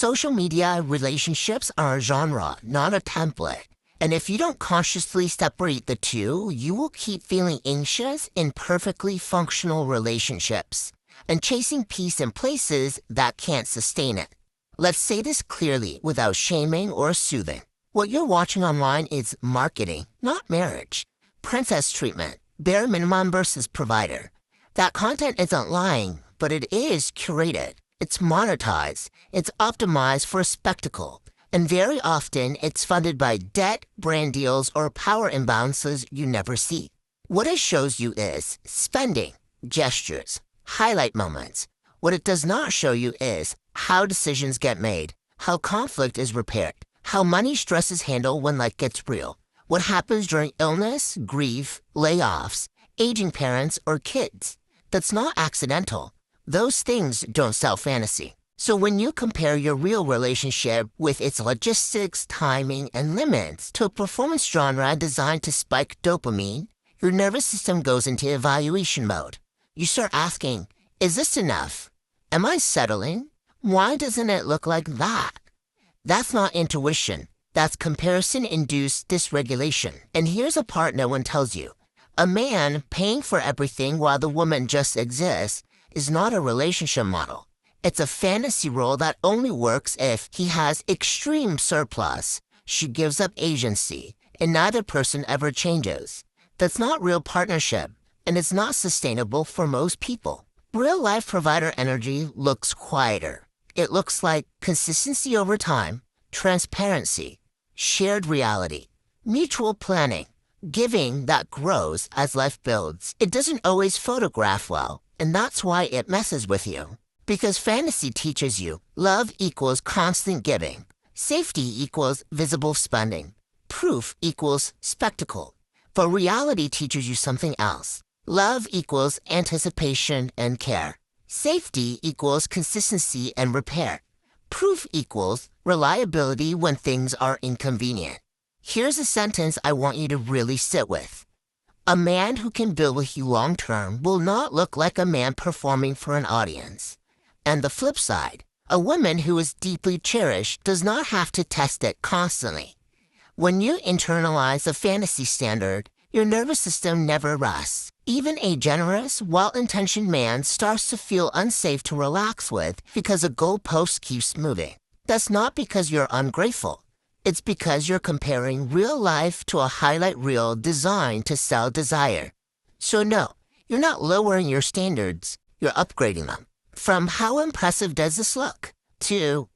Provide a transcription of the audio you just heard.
Social media relationships are a genre, not a template. And if you don't consciously separate the two, you will keep feeling anxious in perfectly functional relationships and chasing peace in places that can't sustain it. Let's say this clearly without shaming or soothing. What you're watching online is marketing, not marriage. Princess treatment, bare minimum versus provider. That content isn't lying, but it is curated. It's monetized. It's optimized for a spectacle. And very often, it's funded by debt, brand deals, or power imbalances you never see. What it shows you is spending, gestures, highlight moments. What it does not show you is how decisions get made, how conflict is repaired, how money stress is handled when life gets real, what happens during illness, grief, layoffs, aging parents, or kids. That's not accidental. Those things don't sell fantasy. So when you compare your real relationship with its logistics, timing, and limits to a performance genre designed to spike dopamine, your nervous system goes into evaluation mode. You start asking, is this enough? Am I settling? Why doesn't it look like that? That's not intuition. That's comparison-induced dysregulation. And here's a part no one tells you. A man paying for everything while the woman just exists is not a relationship model. It's a fantasy role that only works if he has extreme surplus. She gives up agency, and neither person ever changes. That's not real partnership, and it's not sustainable for most people. Real-life provider energy looks quieter. It looks like consistency over time, transparency, shared reality, mutual planning, giving that grows as life builds. It doesn't always photograph well, and that's why it messes with you. Because fantasy teaches you love equals constant giving, safety equals visible spending, proof equals spectacle. But reality teaches you something else. Love equals anticipation and care. Safety equals consistency and repair. Proof equals reliability when things are inconvenient. Here's a sentence I want you to really sit with. A man who can build with you long-term will not look like a man performing for an audience. And the flip side, a woman who is deeply cherished does not have to test it constantly. When you internalize a fantasy standard, your nervous system never rests. Even a generous, well-intentioned man starts to feel unsafe to relax with because a goalpost keeps moving. That's not because you're ungrateful. It's because you're comparing real life to a highlight reel designed to sell desire. So no, you're not lowering your standards, you're upgrading them. From how impressive does this look? To